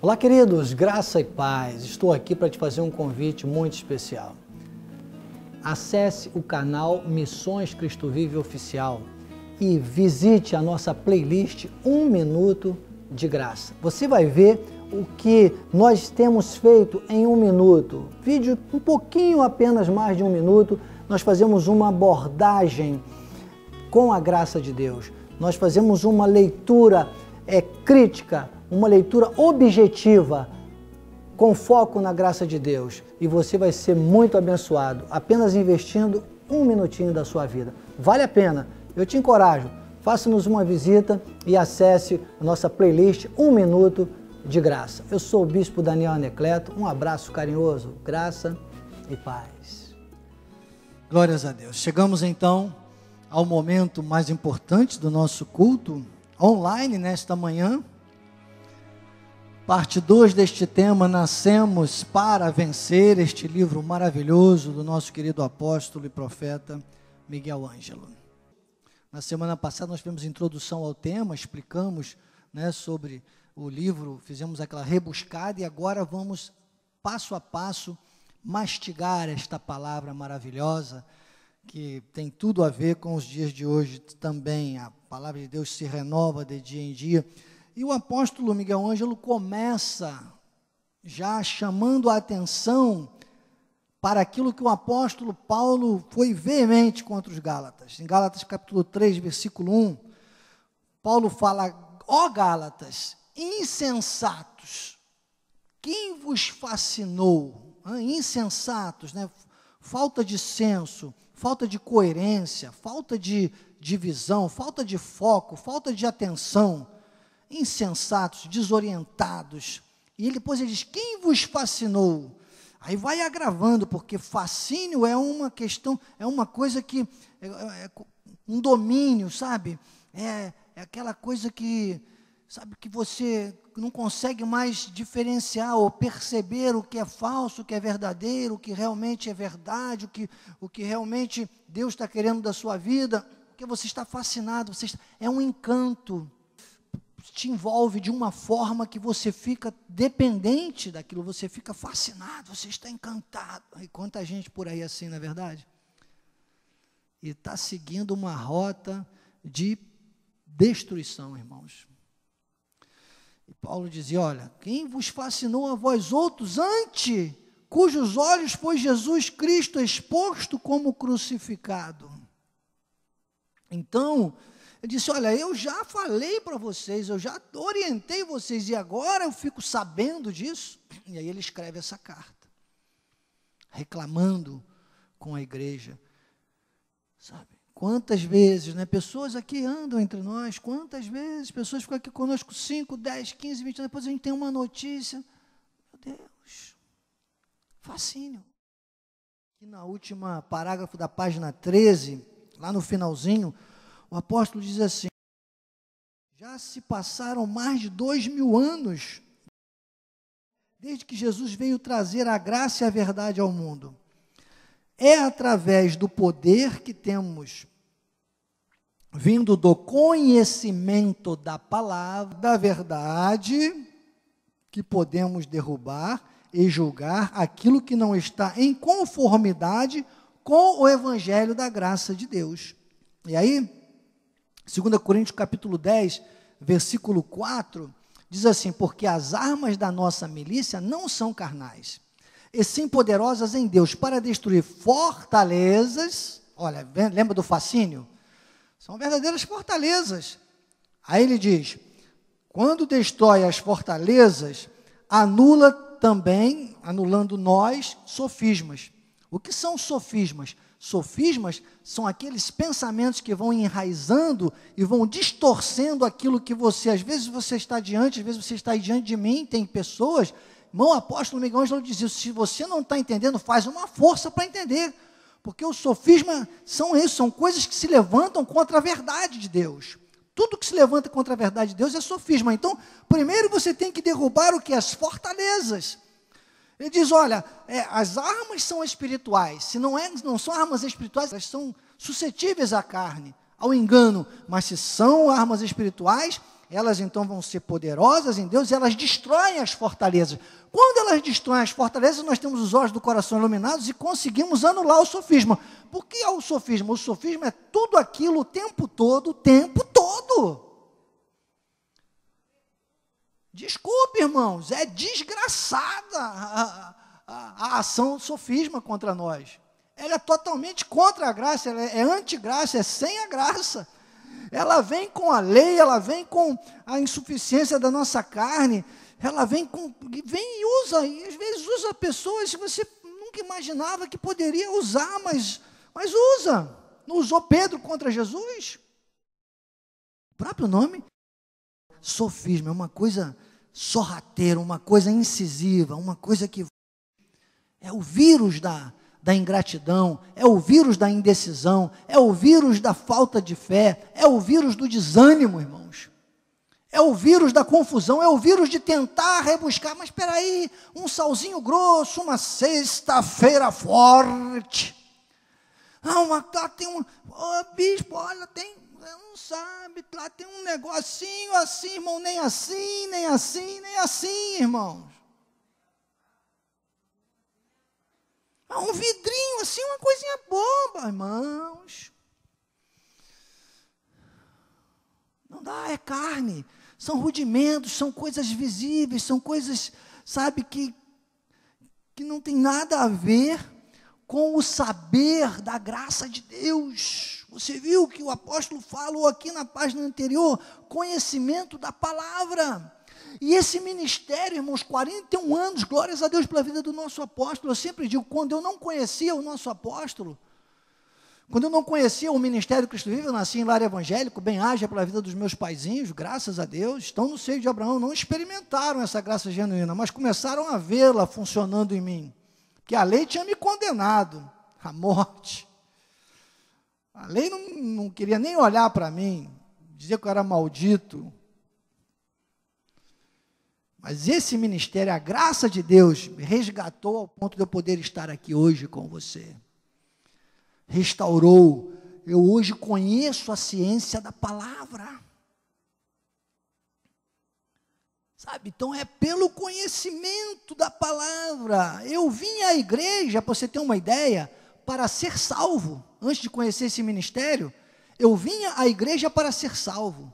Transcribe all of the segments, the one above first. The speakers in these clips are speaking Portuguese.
Olá, queridos, graça e paz. Estou aqui para te fazer um convite muito especial. Acesse o canal Missões Cristo Vive Oficial e visite a nossa playlist 1 Minuto de Graça. Você vai ver o que nós temos feito em 1 minuto. Vídeo um pouquinho apenas mais de 1 minuto. Nós fazemos uma abordagem com a graça de Deus. Nós fazemos uma leitura crítica, uma leitura objetiva, com foco na graça de Deus. E você vai ser muito abençoado, apenas investindo 1 minutinho da sua vida. Vale a pena. Eu te encorajo, faça-nos uma visita e acesse a nossa playlist 1 Minuto de Graça. Eu sou o Bispo Daniel Anecleto, um abraço carinhoso, graça e paz. Glórias a Deus. Chegamos então ao momento mais importante do nosso culto online nesta manhã. Parte 2 deste tema, Nascemos para Vencer, este livro maravilhoso do nosso querido apóstolo e profeta Miguel Ângelo. Na semana passada nós fizemos introdução ao tema, explicamos, sobre o livro, fizemos aquela rebuscada e agora vamos passo a passo mastigar esta palavra maravilhosa que tem tudo a ver com os dias de hoje também. A palavra de Deus se renova de dia em dia. E o apóstolo Miguel Ângelo começa já chamando a atenção para aquilo que o apóstolo Paulo foi veemente contra os Gálatas. Em Gálatas capítulo 3, versículo 1, Paulo fala: ó Gálatas, insensatos, quem vos fascinou? Insensatos, falta de senso, falta de coerência, falta de visão, falta de foco, falta de atenção. Insensatos, desorientados. E depois ele diz: quem vos fascinou? Aí vai agravando, porque fascínio é uma questão, é uma coisa que é um domínio, sabe? É aquela coisa que, sabe, que você não consegue mais diferenciar ou perceber o que é falso, o que é verdadeiro, o que realmente é verdade, o que realmente Deus está querendo da sua vida, porque você está fascinado, é um encanto. Te envolve de uma forma que você fica dependente daquilo, você fica fascinado, você está encantado. E quanta gente por aí assim, não é verdade? E está seguindo uma rota de destruição, irmãos. E Paulo dizia: olha, quem vos fascinou a vós outros, ante cujos olhos foi Jesus Cristo exposto como crucificado. Então, ele disse: olha, eu já falei para vocês, eu já orientei vocês, e agora eu fico sabendo disso. E aí ele escreve essa carta, reclamando com a igreja. Sabe, quantas vezes, pessoas aqui andam entre nós, quantas vezes pessoas ficam aqui conosco 5, 10, 15, 20 anos, depois a gente tem uma notícia. Meu Deus, fascínio. Aqui na última parágrafo da página 13, lá no finalzinho, o apóstolo diz assim: já se passaram mais de 2000 anos desde que Jesus veio trazer a graça e a verdade ao mundo. É através do poder que temos vindo do conhecimento da palavra, da verdade, que podemos derrubar e julgar aquilo que não está em conformidade com o evangelho da graça de Deus. E aí, 2 Coríntios capítulo 10, versículo 4, diz assim: porque as armas da nossa milícia não são carnais, e sim poderosas em Deus, para destruir fortalezas. Olha, lembra do fascínio? São verdadeiras fortalezas. Aí ele diz: quando destrói as fortalezas, anula também, anulando nós, sofismas. O que são sofismas? Sofismas são aqueles pensamentos que vão enraizando e vão distorcendo aquilo que você, às vezes você está diante, às vezes você está diante de mim. Tem pessoas, irmão, apóstolo Miguel Ângelo dizia: se você não está entendendo, faz uma força para entender, porque os sofismas são isso, são coisas que se levantam contra a verdade de Deus. Tudo que se levanta contra a verdade de Deus é sofisma. Então, primeiro você tem que derrubar o que? As fortalezas. Ele diz: olha, as armas são espirituais. Se não são armas espirituais, elas são suscetíveis à carne, ao engano. Mas se são armas espirituais, elas então vão ser poderosas em Deus e elas destroem as fortalezas. Quando elas destroem as fortalezas, nós temos os olhos do coração iluminados e conseguimos anular o sofisma. Por que é o sofisma? O sofisma é tudo aquilo o tempo todo, o tempo todo. Desculpe, irmãos, é desgraçada a ação do sofisma contra nós. Ela é totalmente contra a graça, ela é antigraça, é sem a graça. Ela vem com a lei, ela vem com a insuficiência da nossa carne, ela vem e usa, e às vezes usa pessoas que você nunca imaginava que poderia usar, mas usa. Não usou Pedro contra Jesus? O próprio nome, sofisma, é uma coisa sorrateira, uma coisa incisiva, uma coisa que é o vírus da ingratidão, é o vírus da indecisão, é o vírus da falta de fé, é o vírus do desânimo, irmãos. É o vírus da confusão, é o vírus de tentar rebuscar, mas espera aí, um salzinho grosso, uma sexta-feira forte. Lá tem bispo, olha, não sabe, lá tem um negocinho assim, irmão, nem assim, nem assim, nem assim, irmãos. Um vidrinho assim, uma coisinha boba, irmãos. Não dá, é carne. São rudimentos, são coisas visíveis, são coisas, sabe, que não tem nada a ver com o saber da graça de Deus. Você viu que o apóstolo falou aqui na página anterior, conhecimento da palavra. E esse ministério, irmãos, 41 anos, glórias a Deus pela vida do nosso apóstolo. Eu sempre digo, quando eu não conhecia o nosso apóstolo, quando eu não conhecia o Ministério Cristo Vive, eu nasci em lar evangélico, bem haja pela vida dos meus paizinhos, graças a Deus, estão no seio de Abraão, não experimentaram essa graça genuína, mas começaram a vê-la funcionando em mim, porque a lei tinha me condenado à morte. A lei não queria nem olhar para mim, dizia que eu era maldito. Mas esse ministério, a graça de Deus, me resgatou ao ponto de eu poder estar aqui hoje com você. Restaurou. Eu hoje conheço a ciência da palavra. Sabe, então é pelo conhecimento da palavra. Eu vim à igreja, para você ter uma ideia, para ser salvo. Antes de conhecer esse ministério, eu vinha à igreja para ser salvo.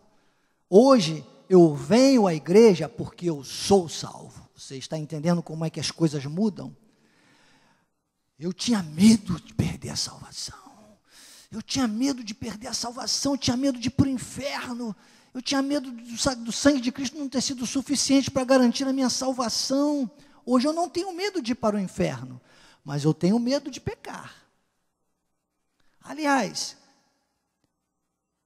Hoje, eu venho à igreja porque eu sou salvo. Você está entendendo como é que as coisas mudam? Eu tinha medo de perder a salvação. Eu tinha medo de perder a salvação, eu tinha medo de ir para o inferno. Eu tinha medo do sangue de Cristo não ter sido suficiente para garantir a minha salvação. Hoje eu não tenho medo de ir para o inferno, mas eu tenho medo de pecar. Aliás,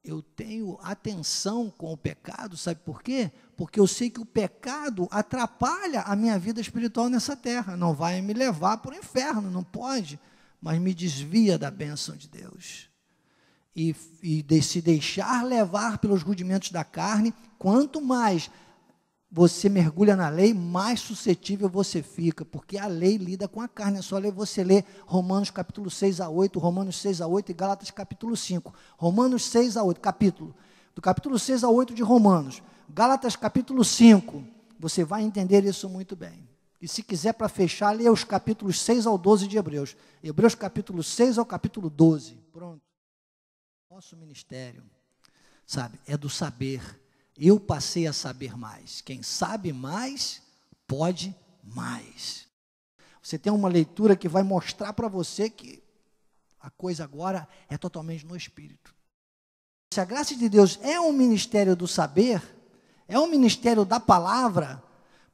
eu tenho atenção com o pecado, sabe por quê? Porque eu sei que o pecado atrapalha a minha vida espiritual nessa terra, não vai me levar para o inferno, não pode, mas me desvia da bênção de Deus. E se deixar levar pelos rudimentos da carne, quanto mais você mergulha na lei, mais suscetível você fica, porque a lei lida com a carne. É só você ler Romanos capítulo 6 a 8, Romanos 6 a 8 e Gálatas capítulo 5. Romanos 6 a 8, do capítulo 6 a 8 de Romanos, Gálatas capítulo 5, você vai entender isso muito bem. E se quiser para fechar, leia os capítulos 6 ao 12 de Hebreus. Hebreus capítulo 6 ao capítulo 12. Pronto. Nosso ministério, sabe, é do saber. Eu passei a saber mais. Quem sabe mais, pode mais. Você tem uma leitura que vai mostrar para você que a coisa agora é totalmente no Espírito. Se a graça de Deus é um ministério do saber, é um ministério da palavra,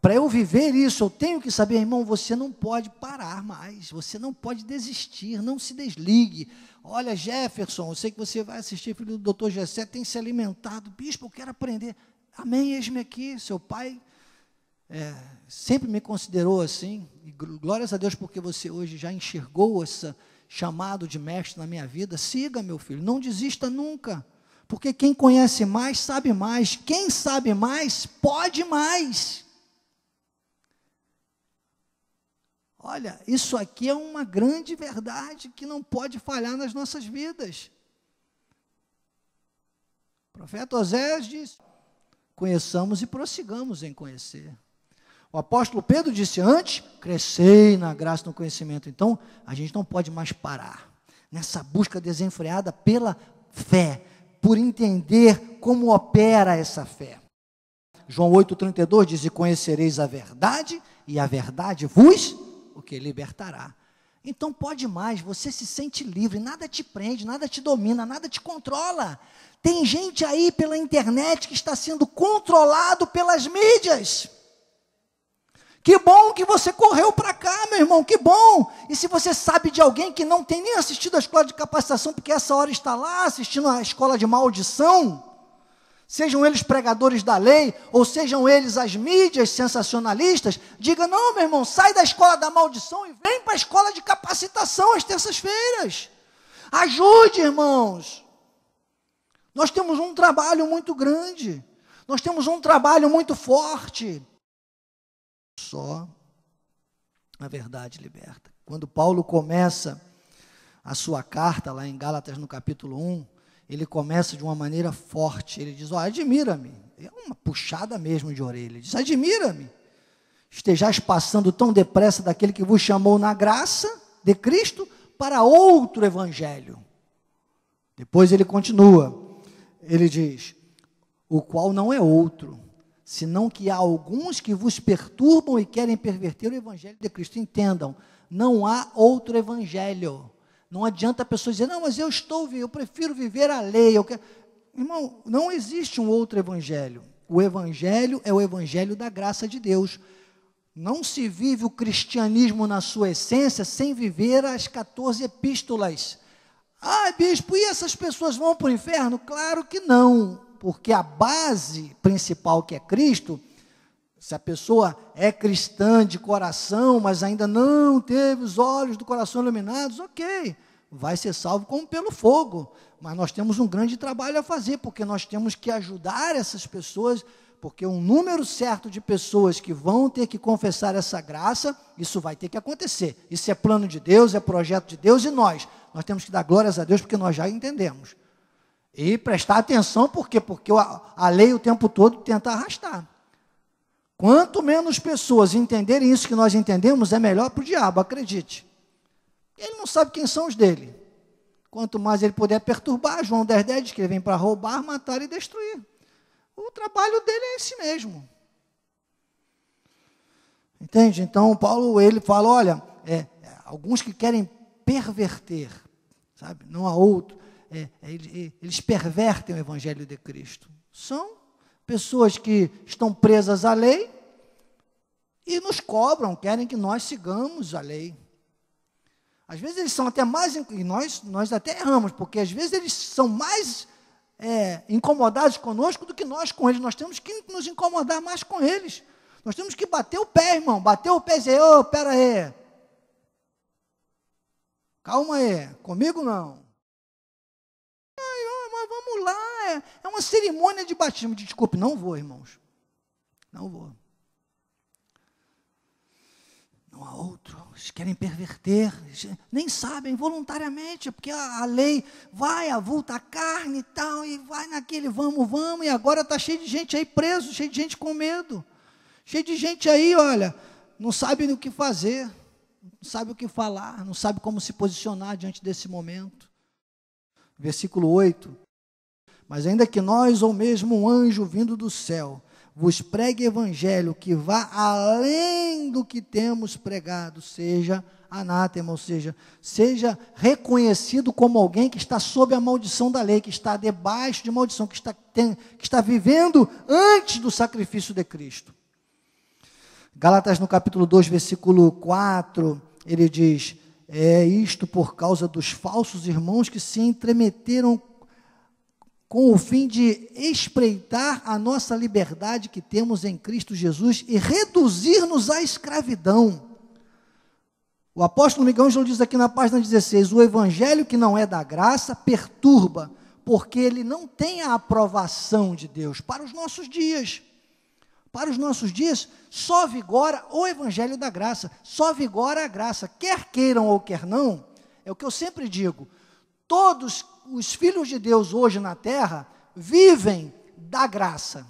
para eu viver isso, eu tenho que saber, irmão, você não pode parar mais, você não pode desistir, não se desligue. Olha, Jefferson, eu sei que você vai assistir, filho do Dr. Gessé, tem se alimentado. Bispo, eu quero aprender. Amém, eis-me aqui. Seu pai sempre me considerou assim. E glórias a Deus porque você hoje já enxergou esse chamado de mestre na minha vida. Siga, meu filho, não desista nunca. Porque quem conhece mais, sabe mais. Quem sabe mais, pode mais. Olha, isso aqui é uma grande verdade que não pode falhar nas nossas vidas. O profeta Oséias disse, conheçamos e prossigamos em conhecer. O apóstolo Pedro disse antes, crescei na graça e no conhecimento. Então, a gente não pode mais parar nessa busca desenfreada pela fé, por entender como opera essa fé. João 8,32 diz, e conhecereis a verdade, e a verdade vos, o que libertará. Então pode mais, você se sente livre, nada te prende, nada te domina, nada te controla. Tem gente aí pela internet que está sendo controlado pelas mídias. Que bom que você correu para cá, meu irmão, que bom. E se você sabe de alguém que não tem nem assistido a escola de capacitação, porque essa hora está lá assistindo a escola de maldição, sejam eles pregadores da lei, ou sejam eles as mídias sensacionalistas, diga, não, meu irmão, sai da escola da maldição e vem para a escola de capacitação às terças-feiras. Ajude, irmãos. Nós temos um trabalho muito grande, nós temos um trabalho muito forte. Só a verdade liberta. Quando Paulo começa a sua carta, lá em Gálatas, no capítulo 1, ele começa de uma maneira forte. Ele diz, admira-me. É uma puxada mesmo de orelha. Ele diz, admira-me. Estejais passando tão depressa daquele que vos chamou na graça de Cristo para outro evangelho. Depois ele continua. Ele diz, o qual não é outro, senão que há alguns que vos perturbam e querem perverter o evangelho de Cristo. Entendam, não há outro evangelho. Não adianta a pessoa dizer, não, mas eu prefiro viver a lei. Irmão, não existe um outro evangelho. O evangelho é o evangelho da graça de Deus. Não se vive o cristianismo na sua essência sem viver as 14 epístolas. Ah, bispo, e essas pessoas vão para o inferno? Claro que não, porque a base principal que é Cristo, se a pessoa é cristã de coração, mas ainda não teve os olhos do coração iluminados, ok, vai ser salvo como pelo fogo, mas nós temos um grande trabalho a fazer, porque nós temos que ajudar essas pessoas, porque um número certo de pessoas que vão ter que confessar essa graça, isso vai ter que acontecer, isso é plano de Deus, é projeto de Deus, e nós temos que dar glórias a Deus, porque nós já entendemos, e prestar atenção, porque a lei o tempo todo tenta arrastar. Quanto menos pessoas entenderem isso que nós entendemos, é melhor para o diabo, acredite. Ele não sabe quem são os dele. Quanto mais ele puder perturbar, João 10,10 diz que ele vem para roubar, matar e destruir. O trabalho dele é esse mesmo. Entende? Então, Paulo, ele fala, olha, alguns que querem perverter, sabe? Não há outro. Eles pervertem o evangelho de Cristo. São pessoas que estão presas à lei e nos cobram, querem que nós sigamos a lei. Às vezes eles são até mais, e nós até erramos, porque às vezes eles são mais incomodados conosco do que nós com eles. Nós temos que nos incomodar mais com eles. Nós temos que bater o pé, irmão, bater o pé e dizer, pera aí, calma aí, comigo não. Mas vamos lá, é uma cerimônia de batismo. Desculpe, não vou, irmãos, não vou. Não há outro, eles querem perverter, nem sabem voluntariamente, porque a lei vai, avulta a carne e tal, e vai naquele vamos, e agora está cheio de gente aí preso, cheio de gente com medo, cheio de gente aí, olha, não sabe o que fazer, não sabe o que falar, não sabe como se posicionar diante desse momento. Versículo 8, mas ainda que nós, ou mesmo um anjo vindo do céu, vos pregue evangelho que vá além do que temos pregado, seja anátema, ou seja reconhecido como alguém que está sob a maldição da lei, que está debaixo de maldição, que está vivendo antes do sacrifício de Cristo. Gálatas no capítulo 2, versículo 4, ele diz, isto por causa dos falsos irmãos que se entremeteram com o fim de espreitar a nossa liberdade que temos em Cristo Jesus e reduzir-nos à escravidão. O apóstolo Miguel Ângelo diz aqui na página 16, o evangelho que não é da graça perturba, porque ele não tem a aprovação de Deus para os nossos dias. Para os nossos dias, só vigora o evangelho da graça, só vigora a graça, quer queiram ou quer não, é o que eu sempre digo, todos os filhos de Deus hoje na terra vivem da graça.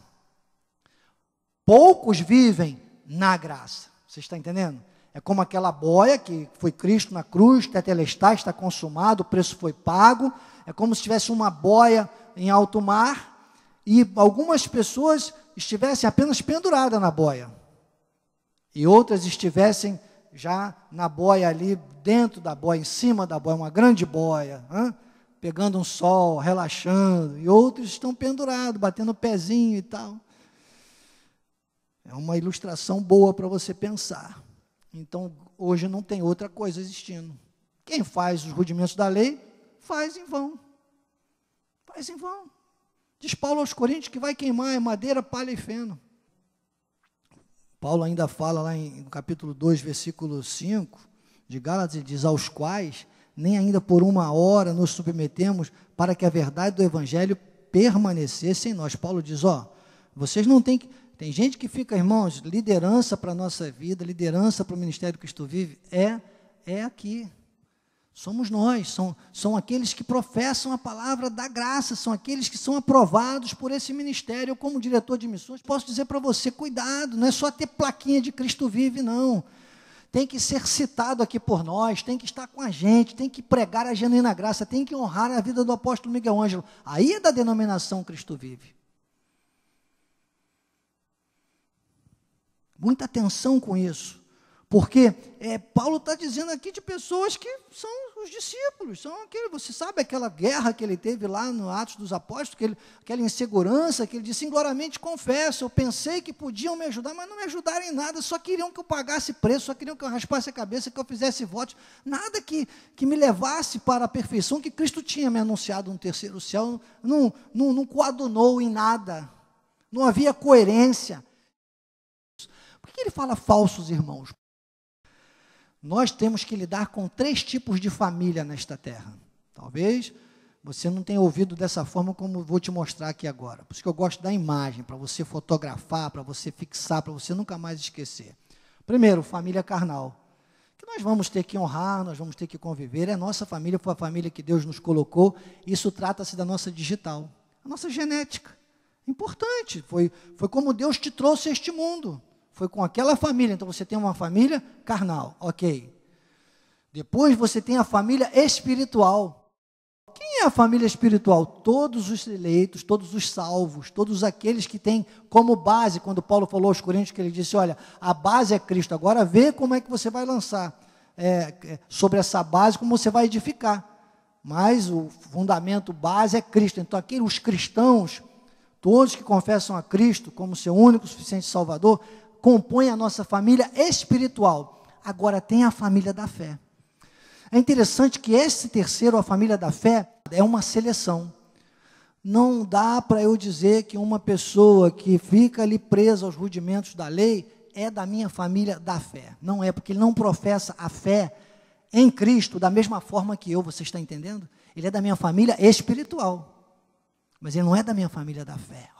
poucos vivem na graça. Você está entendendo? É como aquela boia que foi Cristo na cruz, tetelestai, está consumado, o preço foi pago. É como se tivesse uma boia em alto mar e algumas pessoas estivessem apenas penduradas na boia. E outras estivessem já na boia ali, dentro da boia, em cima da boia, uma grande boia, pegando um sol, relaxando. E outros estão pendurados, batendo o pezinho e tal. É uma ilustração boa para você pensar. Então, hoje não tem outra coisa existindo. Quem faz os rudimentos da lei, faz em vão. Faz em vão. Diz Paulo aos Coríntios que vai queimar madeira, palha e feno. Paulo ainda fala lá no capítulo 2, versículo 5, de Gálatas, ele diz, aos quais nem ainda por uma hora nos submetemos para que a verdade do evangelho permanecesse em nós. Paulo diz, vocês não têm que... Tem gente que fica, irmãos, liderança para a nossa vida, liderança para o ministério que Cristo vive, é aqui. Somos nós, são aqueles que professam a palavra da graça, são aqueles que são aprovados por esse ministério. Eu, como diretor de missões, posso dizer para você, cuidado, não é só ter plaquinha de Cristo vive, não. Tem que ser citado aqui por nós, tem que estar com a gente, tem que pregar a genuína graça, tem que honrar a vida do apóstolo Miguel Ângelo. Aí é da denominação Cristo vive. Muita atenção com isso, porque Paulo está dizendo aqui de pessoas que são os discípulos, são aqueles, você sabe aquela guerra que ele teve lá no Atos dos Apóstolos, aquela insegurança, que ele disse, singularmente confesso, eu pensei que podiam me ajudar, mas não me ajudaram em nada, só queriam que eu pagasse preço, só queriam que eu raspasse a cabeça, que eu fizesse votos, nada que me levasse para a perfeição que Cristo tinha me anunciado no terceiro céu, não coadunou em nada, não havia coerência. Por que ele fala falsos irmãos? Nós temos que lidar com 3 tipos de família nesta terra. Talvez você não tenha ouvido dessa forma como vou te mostrar aqui agora. Por isso que eu gosto da imagem, para você fotografar, para você fixar, para você nunca mais esquecer. Primeiro, família carnal, que nós vamos ter que honrar, nós vamos ter que conviver. É nossa família, foi a família que Deus nos colocou. Isso trata-se da nossa digital, a nossa genética. Importante, foi como Deus te trouxe a este mundo. Foi com aquela família, então você tem uma família carnal, ok. Depois você tem a família espiritual. Quem é a família espiritual? Todos os eleitos, todos os salvos, todos aqueles que têm como base, quando Paulo falou aos Coríntios, que ele disse, olha, a base é Cristo, agora vê como é que você vai lançar, sobre essa base, como você vai edificar. Mas o fundamento base é Cristo, então os cristãos, todos que confessam a Cristo como seu único, suficiente Salvador, compõe a nossa família espiritual. Agora tem a família da fé. É interessante que esse terceiro, a família da fé, é uma seleção. Não dá para eu dizer que uma pessoa que fica ali presa aos rudimentos da lei é da minha família da fé. Não é, porque ele não professa a fé em Cristo da mesma forma que eu, você está entendendo? Ele é da minha família espiritual, mas ele não é da minha família da fé.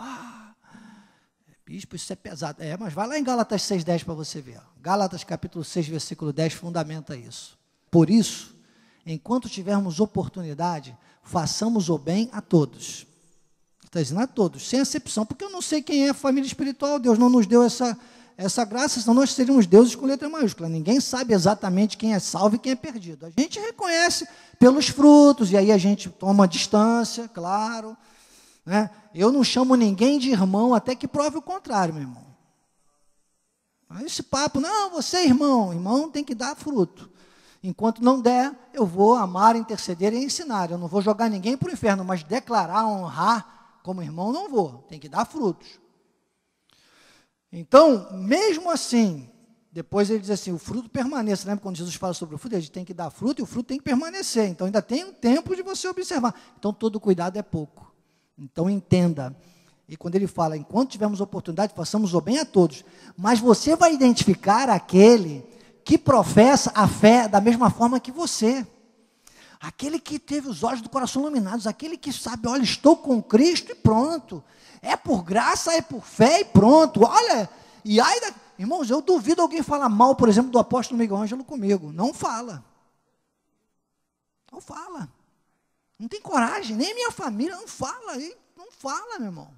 Bispo, isso é pesado. Mas vai lá em Gálatas 6,10 para você ver. Gálatas capítulo 6, versículo 10, fundamenta isso. Por isso, enquanto tivermos oportunidade, façamos o bem a todos. Está dizendo a todos, sem exceção, porque eu não sei quem é a família espiritual, Deus não nos deu essa graça, senão nós seríamos deuses com letra maiúscula. Ninguém sabe exatamente quem é salvo e quem é perdido. A gente reconhece pelos frutos, e aí a gente toma distância, claro, né? Eu não chamo ninguém de irmão até que prove o contrário, meu irmão. Esse papo, não, você é irmão tem que dar fruto. Enquanto não der, eu vou amar, interceder e ensinar. Eu não vou jogar ninguém para o inferno, mas declarar, honrar como irmão não vou, tem que dar frutos. Então, mesmo assim, depois ele diz assim, o fruto permaneça. Lembra quando Jesus fala sobre o fruto? Ele tem que dar fruto e o fruto tem que permanecer. Então, ainda tem um tempo de você observar. Então, todo cuidado é pouco. Então, entenda. E quando ele fala, enquanto tivermos oportunidade, façamos o bem a todos. Mas você vai identificar aquele que professa a fé da mesma forma que você. Aquele que teve os olhos do coração iluminados. Aquele que sabe, olha, estou com Cristo e pronto. É por graça, é por fé e pronto. Olha, e aí, irmãos, eu duvido alguém falar mal, por exemplo, do apóstolo Miguel Ângelo comigo. Não fala. Não fala. Não tem coragem, nem minha família não fala, meu irmão.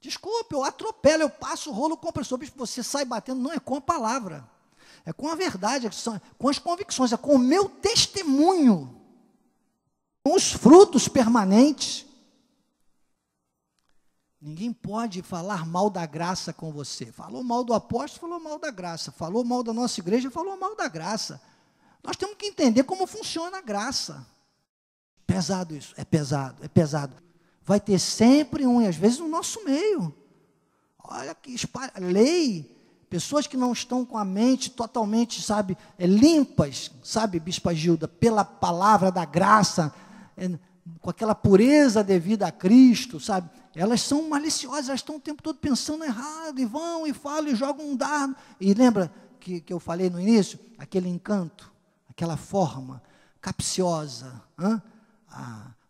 Desculpe, eu atropelo, eu passo o rolo compressor. Bispo, você sai batendo, não é com a palavra, é com a verdade, com as convicções, é com o meu testemunho, com os frutos permanentes. Ninguém pode falar mal da graça com você. Falou mal do apóstolo, falou mal da graça. Falou mal da nossa igreja, falou mal da graça. Nós temos que entender como funciona a graça. Pesado isso, é pesado, é pesado. Vai ter sempre um, e às vezes no nosso meio. Olha que lei, pessoas que não estão com a mente totalmente, sabe, limpas, sabe, Bispa Gilda, pela palavra da graça, com aquela pureza devida a Cristo, sabe, elas são maliciosas, elas estão o tempo todo pensando errado, e vão, e falam, e jogam um dardo, e lembra que eu falei no início, aquele encanto, aquela forma capciosa,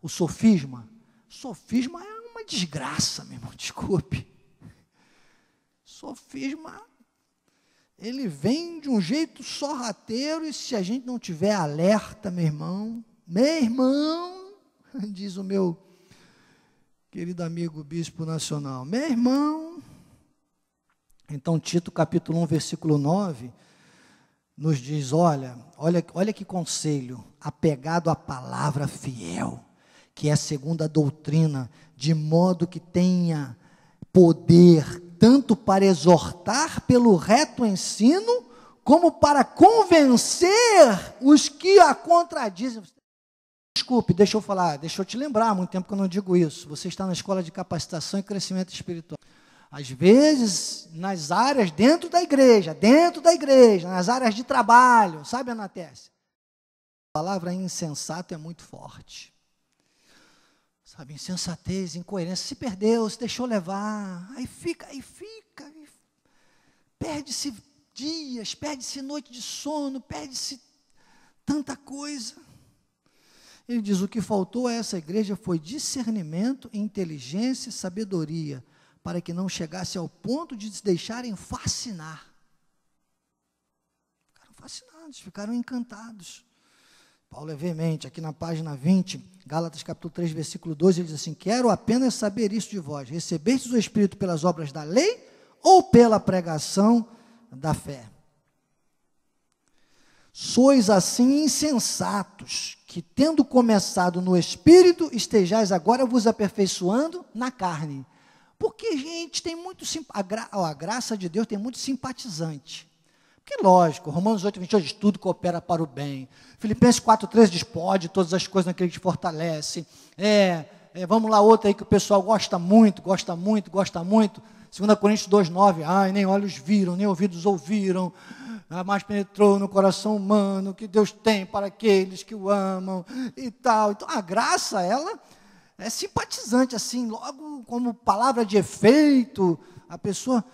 o sofisma é uma desgraça, meu irmão, desculpe, sofisma, ele vem de um jeito sorrateiro, e se a gente não tiver alerta, meu irmão, diz o meu querido amigo bispo nacional, meu irmão, então Tito capítulo 1, versículo 9, nos diz, olha que conselho, apegado à palavra fiel, que é segundo a doutrina, de modo que tenha poder, tanto para exortar pelo reto ensino, como para convencer os que a contradizem. Desculpe, deixa eu te lembrar, há muito tempo que eu não digo isso, você está na escola de capacitação e crescimento espiritual. Às vezes, nas áreas dentro da igreja, nas áreas de trabalho, sabe, Anatécia? A palavra insensato é muito forte. Sabe, insensatez, incoerência, se perdeu, se deixou levar, aí fica, perde-se dias, perde-se noite de sono, perde-se tanta coisa. Ele diz, o que faltou a essa igreja foi discernimento, inteligência e sabedoria, para que não chegasse ao ponto de se deixarem fascinar. Ficaram fascinados, ficaram encantados. Paulo é veemente, aqui na página 20, Gálatas capítulo 3, versículo 12, ele diz assim, quero apenas saber isso de vós, recebestes o Espírito pelas obras da lei ou pela pregação da fé? Sois assim insensatos, que tendo começado no Espírito, estejais agora vos aperfeiçoando na carne. Porque, gente, tem muito, a graça de Deus tem muito simpatizante. Porque, lógico, Romanos 8, 28 diz, tudo coopera para o bem. Filipenses 4, 13 diz, pode todas as coisas naquele que te fortalece. Vamos lá, outra aí que o pessoal gosta muito. 2 Coríntios 2, 9, nem olhos viram, nem ouvidos ouviram, mas penetrou no coração humano, que Deus tem para aqueles que o amam, e tal. Então, a graça, ela é simpatizante, assim, logo como palavra de efeito, a pessoa...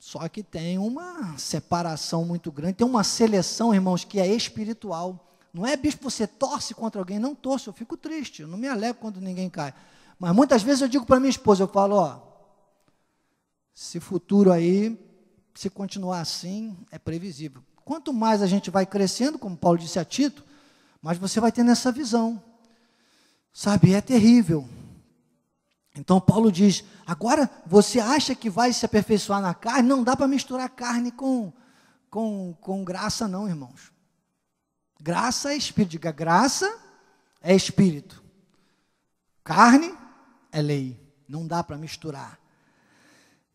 Só que tem uma separação muito grande, tem uma seleção, irmãos, que é espiritual. Não é, bispo, você torce contra alguém, não torço, eu fico triste, eu não me alegro quando ninguém cai. Mas muitas vezes eu digo para minha esposa, eu falo, esse futuro aí, se continuar assim, é previsível. Quanto mais a gente vai crescendo, como Paulo disse a Tito, mais você vai tendo essa visão. Sabe, é terrível. Então Paulo diz, agora você acha que vai se aperfeiçoar na carne? Não dá para misturar carne com graça não, irmãos. Graça é espírito, diga, graça é espírito. Carne é lei, não dá para misturar.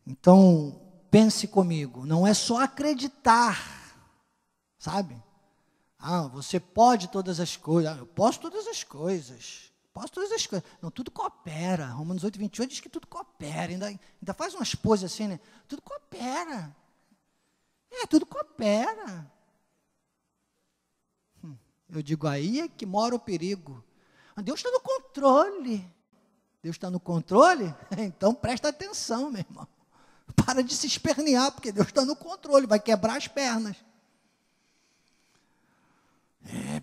Então, pense comigo, não é só acreditar, sabe? Você pode todas as coisas, eu posso todas as coisas. Não, tudo coopera. Romanos 8, 28 diz que tudo coopera. Ainda faz umas poses assim, né? Tudo coopera. Tudo coopera. Eu digo, aí é que mora o perigo. Deus está no controle. Deus está no controle? Então presta atenção, meu irmão. Para de se espernear, porque Deus está no controle, vai quebrar as pernas.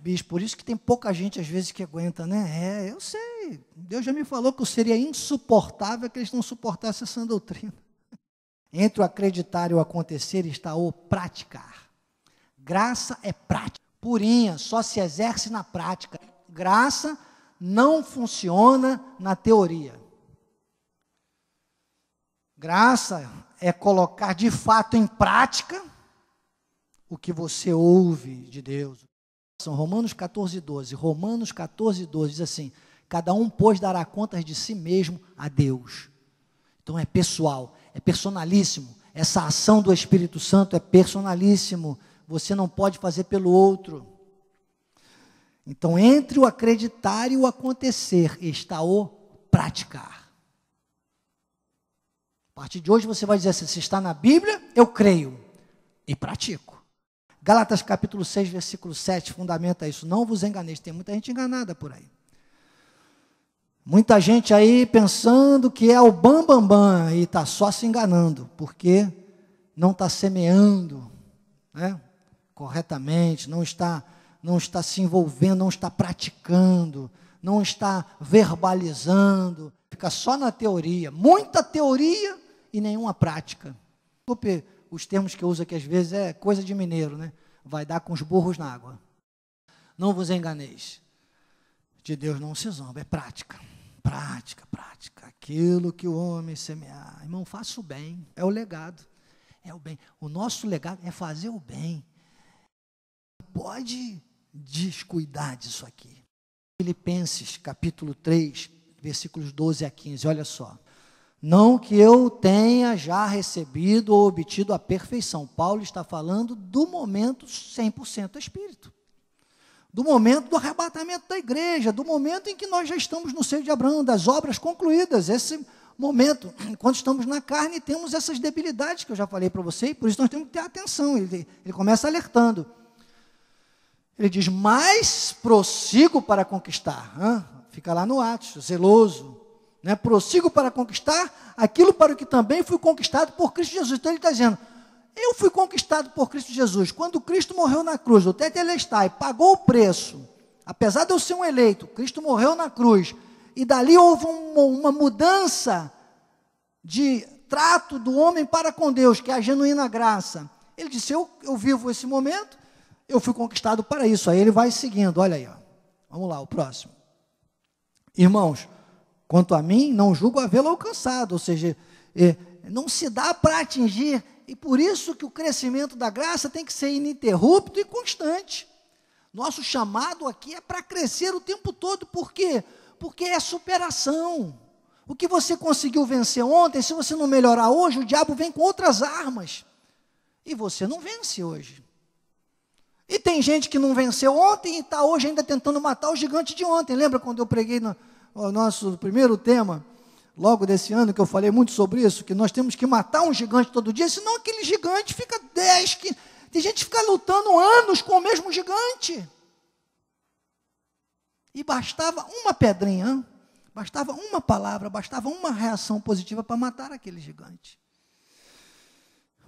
Bispo, por isso que tem pouca gente às vezes que aguenta, né? Eu sei, Deus já me falou que eu seria insuportável que eles não suportassem essa doutrina. Entre o acreditar e o acontecer está o praticar. Graça é prática, purinha, só se exerce na prática. Graça não funciona na teoria. Graça é colocar de fato em prática o que você ouve de Deus. São Romanos 14, 12. Romanos 14, 12 diz assim: cada um, pois, dará contas de si mesmo a Deus. Então é pessoal, é personalíssimo. Essa ação do Espírito Santo é personalíssimo. Você não pode fazer pelo outro. Então, entre o acreditar e o acontecer, está o praticar. A partir de hoje você vai dizer assim: se está na Bíblia, eu creio e pratico. Gálatas capítulo 6, versículo 7, fundamenta isso. Não vos enganeis, tem muita gente enganada por aí. Muita gente aí pensando que é o bam e está só se enganando, porque não está semeando, né, corretamente, não está se envolvendo, não está praticando, não está verbalizando, fica só na teoria, muita teoria e nenhuma prática. Desculpe os termos que eu uso aqui às vezes, é coisa de mineiro, né? Vai dar com os burros na água. Não vos enganeis, de Deus não se zomba, é prática. Prática, prática, aquilo que o homem semear. Irmão, faça o bem, é o legado, é o bem. O nosso legado é fazer o bem. Pode descuidar disso aqui. Filipenses, capítulo 3, versículos 12 a 15, olha só. Não que eu tenha já recebido ou obtido a perfeição. Paulo está falando do momento 100% Espírito. Do momento do arrebatamento da igreja, do momento em que nós já estamos no seio de Abraão, das obras concluídas, esse momento, quando estamos na carne, temos essas debilidades que eu já falei para você, e por isso nós temos que ter atenção. Ele começa alertando. Ele diz: mas prossigo para conquistar. Fica lá no Atos, zeloso. Né? Prossigo para conquistar aquilo para o que também fui conquistado por Cristo Jesus. Então ele está dizendo: eu fui conquistado por Cristo Jesus. Quando Cristo morreu na cruz, o Tetelestai pagou o preço, apesar de eu ser um eleito, Cristo morreu na cruz, e dali houve uma mudança de trato do homem para com Deus, que é a genuína graça. Ele disse: eu vivo esse momento, eu fui conquistado para isso. Aí ele vai seguindo, olha aí, ó. Vamos lá, o próximo. Irmãos, quanto a mim, não julgo havê-lo alcançado, ou seja, não se dá para atingir. E por isso que o crescimento da graça tem que ser ininterrupto e constante. Nosso chamado aqui é para crescer o tempo todo. Por quê? Porque é superação. O que você conseguiu vencer ontem, se você não melhorar hoje, o diabo vem com outras armas. E você não vence hoje. E tem gente que não venceu ontem e está hoje ainda tentando matar o gigante de ontem. Lembra quando eu preguei no nosso primeiro tema, logo desse ano, que eu falei muito sobre isso, que nós temos que matar um gigante todo dia, senão aquele gigante fica 10, tem gente que fica lutando anos com o mesmo gigante. E bastava uma pedrinha, bastava uma palavra, bastava uma reação positiva para matar aquele gigante.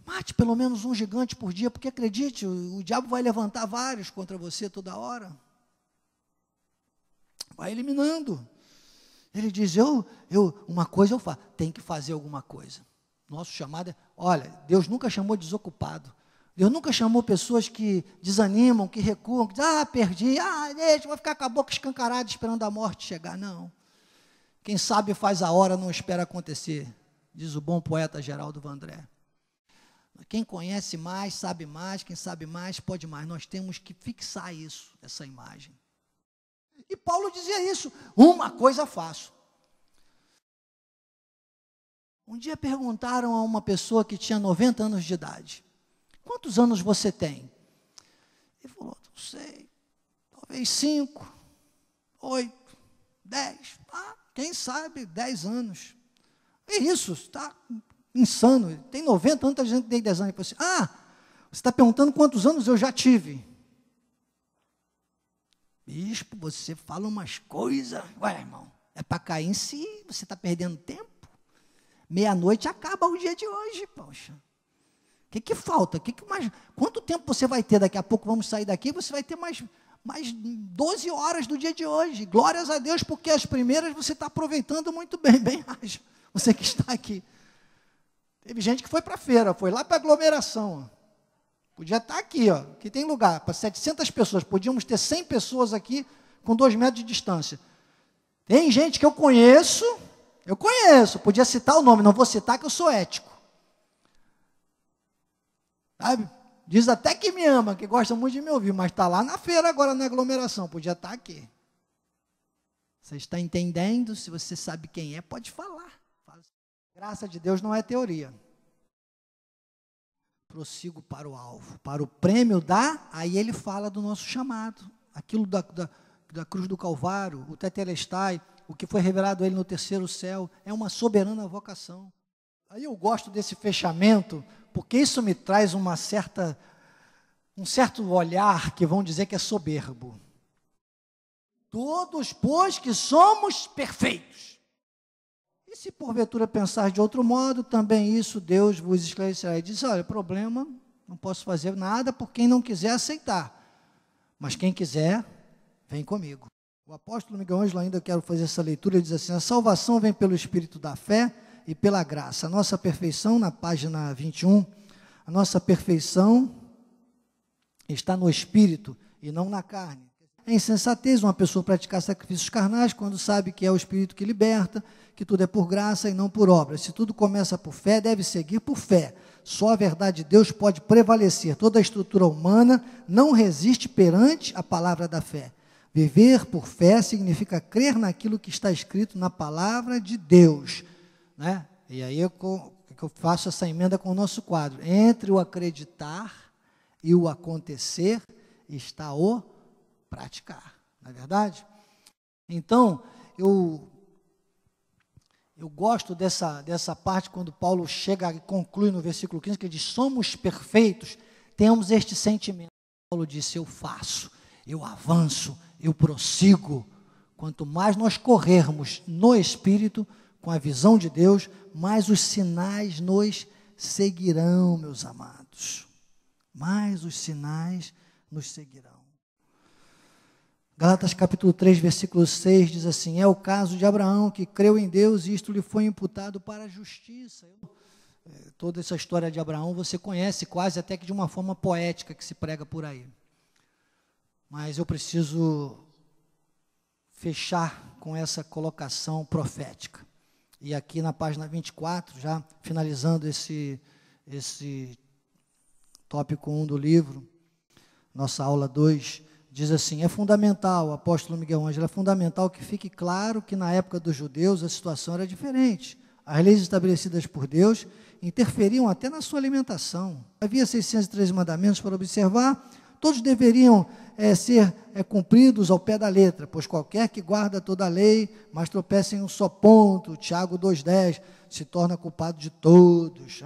Mate pelo menos um gigante por dia, porque acredite, o diabo vai levantar vários contra você toda hora. Vai eliminando. Ele diz: uma coisa eu faço, tem que fazer alguma coisa. Nosso chamado é, olha, Deus nunca chamou desocupado. Deus nunca chamou pessoas que desanimam, que recuam, que dizem: perdi, deixa, vou ficar com a boca escancarada esperando a morte chegar. Não. Quem sabe faz a hora, não espera acontecer, diz o bom poeta Geraldo Vandré. Quem conhece mais, sabe mais, quem sabe mais, pode mais. Nós temos que fixar isso, essa imagem. E Paulo dizia isso: uma coisa faço. Um dia perguntaram a uma pessoa que tinha 90 anos de idade: quantos anos você tem? Ele falou: não sei, talvez 5, 8, 10, quem sabe 10 anos. É isso, está insano, tem 90 anos, está dizendo que tem 10 anos. Ele falou assim: você está perguntando quantos anos eu já tive. Bispo, você fala umas coisas, ué, irmão, é para cair em si, você está perdendo tempo. Meia-noite acaba o dia de hoje, poxa. O que falta? Quanto tempo você vai ter? Daqui a pouco vamos sair daqui, você vai ter mais 12 horas do dia de hoje. Glórias a Deus, porque as primeiras você está aproveitando muito bem, bem haja, você que está aqui. Teve gente que foi para a feira, foi lá para a aglomeração, ó. Podia estar aqui, ó, que tem lugar para 700 pessoas, podíamos ter 100 pessoas aqui com 2 metros de distância. Tem gente que eu conheço Eu conheço, podia citar o nome, não vou citar que eu sou ético. Sabe? Diz até que me ama, que gosta muito de me ouvir, mas está lá na feira agora na aglomeração, podia estar aqui. Você está entendendo? Se você sabe quem é, pode falar. Graça de Deus não é teoria. Prossigo para o alvo, para o prêmio aí ele fala do nosso chamado, aquilo da cruz do Calvário, o tetelestai, o que foi revelado a ele no terceiro céu, é uma soberana vocação. Aí eu gosto desse fechamento, porque isso me traz um certo olhar que vão dizer que é soberbo. Todos, pois, que somos perfeitos. E se porventura pensar de outro modo, também isso Deus vos esclarecerá. E diz, olha, problema, não posso fazer nada por quem não quiser aceitar. Mas quem quiser, vem comigo. O apóstolo Miguel Ângelo, ainda quero fazer essa leitura, ele diz assim, a salvação vem pelo Espírito da fé e pela graça. A nossa perfeição, na página 21, a nossa perfeição está no Espírito e não na carne. É insensatez uma pessoa praticar sacrifícios carnais quando sabe que é o Espírito que liberta, que tudo é por graça e não por obra. Se tudo começa por fé, deve seguir por fé. Só a verdade de Deus pode prevalecer. Toda a estrutura humana não resiste perante a palavra da fé. Viver por fé significa crer naquilo que está escrito na palavra de Deus. Né? E aí eu faço essa emenda com o nosso quadro. Entre o acreditar e o acontecer está o praticar. Não é verdade? Então, eu gosto dessa parte quando Paulo chega e conclui no versículo 15, que ele diz, somos perfeitos, temos este sentimento. Paulo disse, eu faço, eu avanço, eu prossigo. Quanto mais nós corrermos no Espírito, com a visão de Deus, mais os sinais nos seguirão, meus amados. Mais os sinais nos seguirão. Gálatas capítulo 3, versículo 6, diz assim, é o caso de Abraão, que creu em Deus e isto lhe foi imputado para a justiça. Toda essa história de Abraão você conhece quase até que de uma forma poética que se prega por aí. Mas eu preciso fechar com essa colocação profética. E aqui na página 24, já finalizando esse tópico 1 do livro, nossa aula 2, diz assim, é fundamental, o apóstolo Miguel Ângelo, é fundamental que fique claro que na época dos judeus a situação era diferente. As leis estabelecidas por Deus interferiam até na sua alimentação. Havia 613 mandamentos para observar, todos deveriam ser cumpridos ao pé da letra, pois qualquer que guarda toda a lei, mas tropeça em um só ponto, Tiago 2,10, se torna culpado de todos.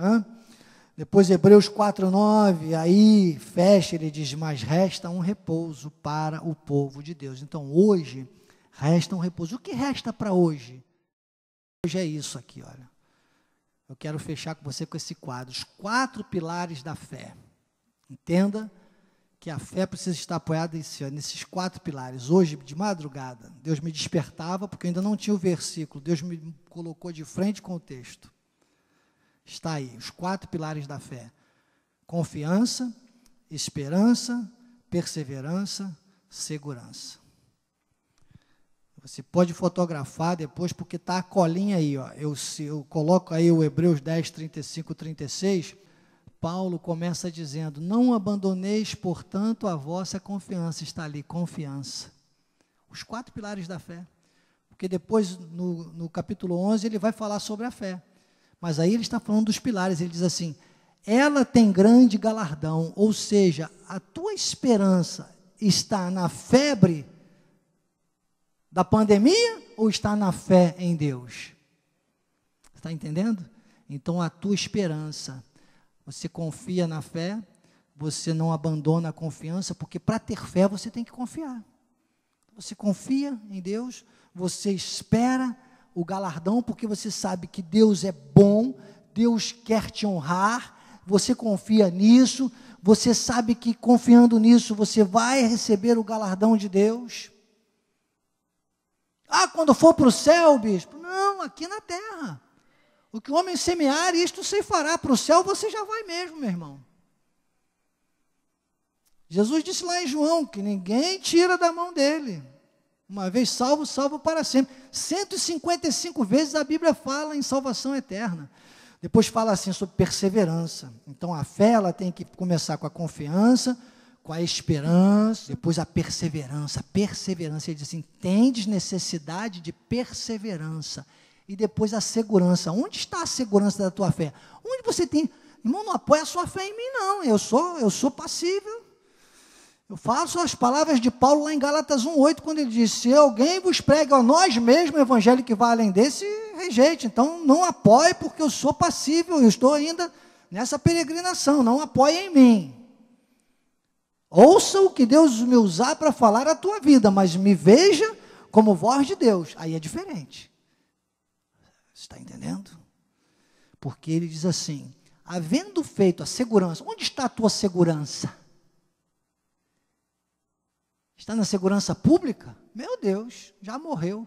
Depois Hebreus 4,9, aí fecha, ele diz, mas resta um repouso para o povo de Deus. Então hoje, resta um repouso. O que resta para hoje? Hoje é isso aqui, olha. Eu quero fechar com você com esse quadro, os 4 pilares da fé. Entenda que a fé precisa estar apoiada nesses 4 pilares. Hoje, de madrugada, Deus me despertava, porque eu ainda não tinha o versículo, Deus me colocou de frente com o texto. Está aí, os 4 pilares da fé. Confiança, esperança, perseverança, segurança. Você pode fotografar depois, porque está a colinha aí. Ó. Eu coloco aí o Hebreus 10, 35, 36, Paulo começa dizendo, não abandoneis, portanto, a vossa confiança. Está ali, confiança. Os 4 pilares da fé. Porque depois, no capítulo 11, ele vai falar sobre a fé. Mas aí ele está falando dos pilares, ele diz assim, ela tem grande galardão, ou seja, a tua esperança está na febre da pandemia ou está na fé em Deus? Está entendendo? Então a tua esperança, você confia na fé, você não abandona a confiança, porque para ter fé você tem que confiar. Você confia em Deus, você espera o galardão, porque você sabe que Deus é bom, Deus quer te honrar, você confia nisso, você sabe que confiando nisso, você vai receber o galardão de Deus. Quando for para o céu, bispo, não, aqui na terra, o que o homem semear, isto se fará, para o céu você já vai mesmo, meu irmão. Jesus disse lá em João, que ninguém tira da mão dele, Uma vez salvo, salvo para sempre. 155 vezes a Bíblia fala em salvação eterna. Depois fala assim sobre perseverança. Então a fé ela tem que começar com a confiança, com a esperança, depois a perseverança. Perseverança, ele diz assim, tendes necessidade de perseverança. E depois a segurança. Onde está a segurança da tua fé? Onde você tem... Irmão, não apoia a sua fé em mim, não. Eu sou passível. Eu faço as palavras de Paulo lá em Gálatas 1:8, quando ele diz, se alguém vos prega a nós mesmos, o evangelho que vai além desse, rejeite. Então, não apoie, porque eu sou passível, eu estou ainda nessa peregrinação, não apoie em mim. Ouça o que Deus me usar para falar a tua vida, mas me veja como voz de Deus. Aí é diferente. Você está entendendo? Porque ele diz assim, havendo feito a segurança, onde está a tua segurança? Está na segurança pública? Meu Deus, já morreu.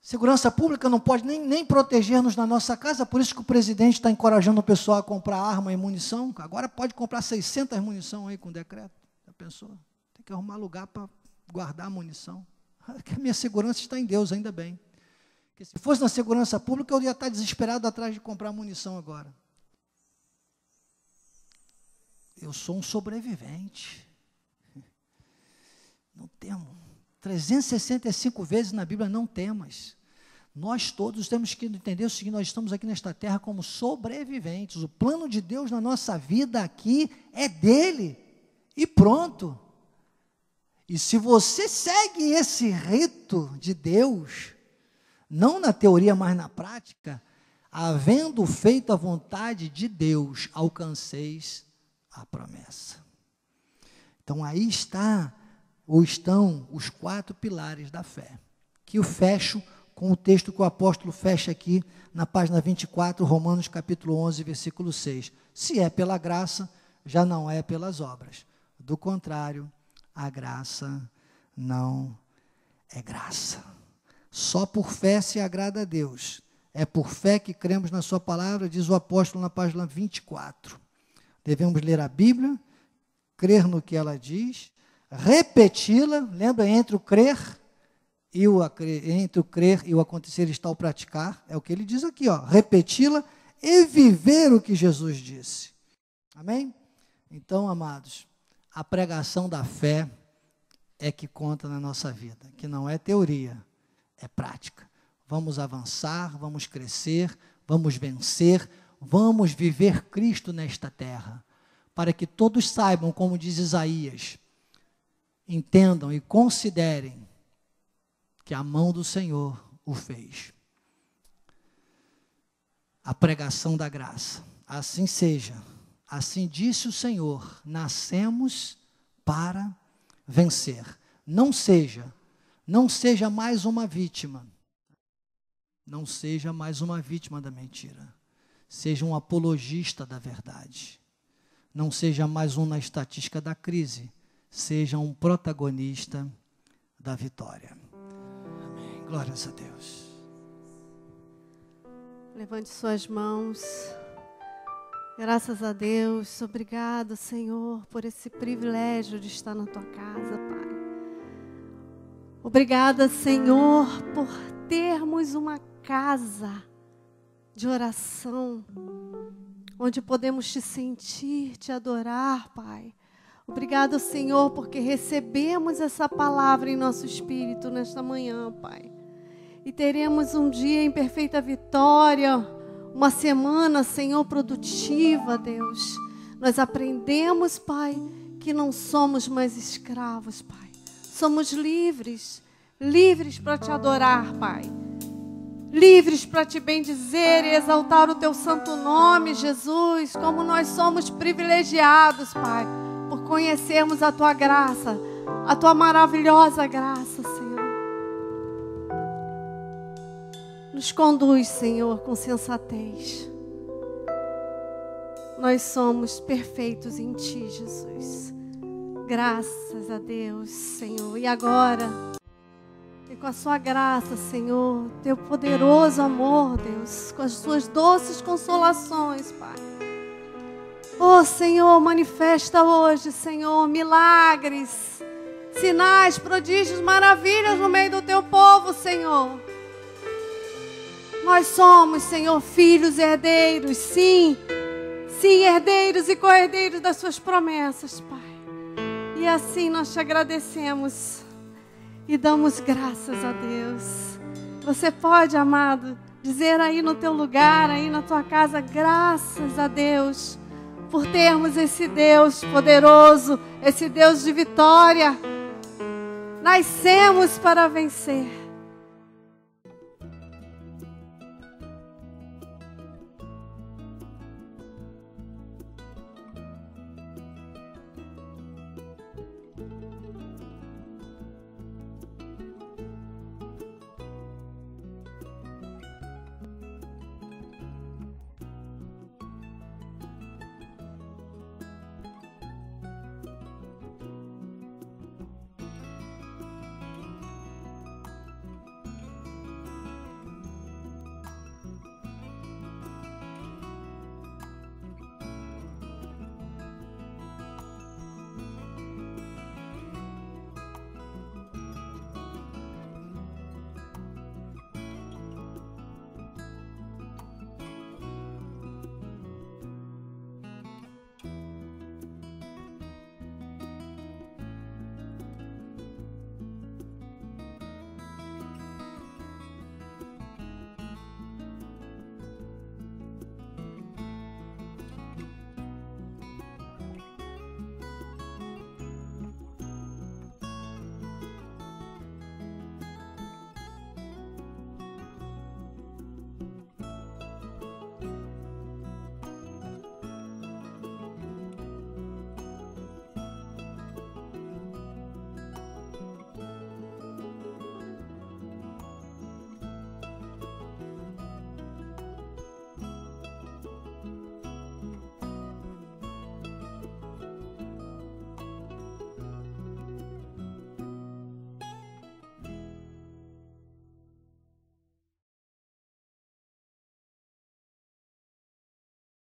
Segurança pública não pode nem proteger-nos na nossa casa, por isso que o presidente está encorajando o pessoal a comprar arma e munição. Agora pode comprar 600 munição aí com decreto. Já pensou? Tem que arrumar lugar para guardar a munição. A minha segurança está em Deus, ainda bem. Porque se fosse na segurança pública, eu ia estar desesperado atrás de comprar munição agora. Eu sou um sobrevivente. Não temo. 365 vezes na Bíblia, não temas. Nós todos temos que entender o seguinte, nós estamos aqui nesta terra como sobreviventes. O plano de Deus na nossa vida aqui é dele. E pronto. E se você segue esse rito de Deus, não na teoria, mas na prática, havendo feito a vontade de Deus, alcanceis a promessa. Então aí estão os 4 pilares da fé, que eu fecho com o texto que o apóstolo fecha aqui na página 24, Romanos capítulo 11, versículo 6. Se é pela graça, já não é pelas obras. Do contrário, a graça não é graça. Só por fé se agrada a Deus. É por fé que cremos na sua palavra, diz o apóstolo na página 24. Devemos ler a Bíblia, crer no que ela diz, repeti-la, lembra, entre o crer e o acontecer está o praticar, é o que ele diz aqui, repeti-la e viver o que Jesus disse. Amém? Então, amados, a pregação da fé é que conta na nossa vida, que não é teoria, é prática. Vamos avançar, vamos crescer, vamos vencer, vamos viver Cristo nesta terra, para que todos saibam, como diz Isaías, entendam e considerem que a mão do Senhor o fez. A pregação da graça. Assim seja. Assim disse o Senhor, nascemos para vencer. Não seja mais uma vítima. Não seja mais uma vítima da mentira. Seja um apologista da verdade. Não seja mais um na estatística da crise. Seja um protagonista da vitória. Amém. Glórias a Deus. Levante suas mãos. Graças a Deus. Obrigado, Senhor, por esse privilégio de estar na tua casa, Pai. Obrigada, Senhor, por termos uma casa de oração, onde podemos te sentir, te adorar, Pai. Obrigado, Senhor, porque recebemos essa palavra em nosso espírito nesta manhã, Pai. E teremos um dia em perfeita vitória, uma semana, Senhor, produtiva, Deus. Nós aprendemos, Pai, que não somos mais escravos, Pai. Somos livres, livres para te adorar, Pai. Livres para te bendizer e exaltar o teu santo nome, Jesus. Como nós somos privilegiados, Pai, por conhecermos a tua graça, a tua maravilhosa graça, Senhor. Nos conduz, Senhor, com sensatez. Nós somos perfeitos em ti, Jesus. Graças a Deus, Senhor. E agora, e com a sua graça, Senhor, teu poderoso amor, Deus, com as suas doces consolações, Pai. Oh, Senhor, manifesta hoje, Senhor, milagres, sinais, prodígios, maravilhas no meio do teu povo, Senhor. Nós somos, Senhor, filhos e herdeiros, sim, herdeiros e co-herdeiros das suas promessas, Pai. E assim nós te agradecemos e damos graças a Deus. Você pode, amado, dizer aí no teu lugar, aí na tua casa, graças a Deus, por termos esse Deus poderoso, esse Deus de vitória. Nascemos para vencer.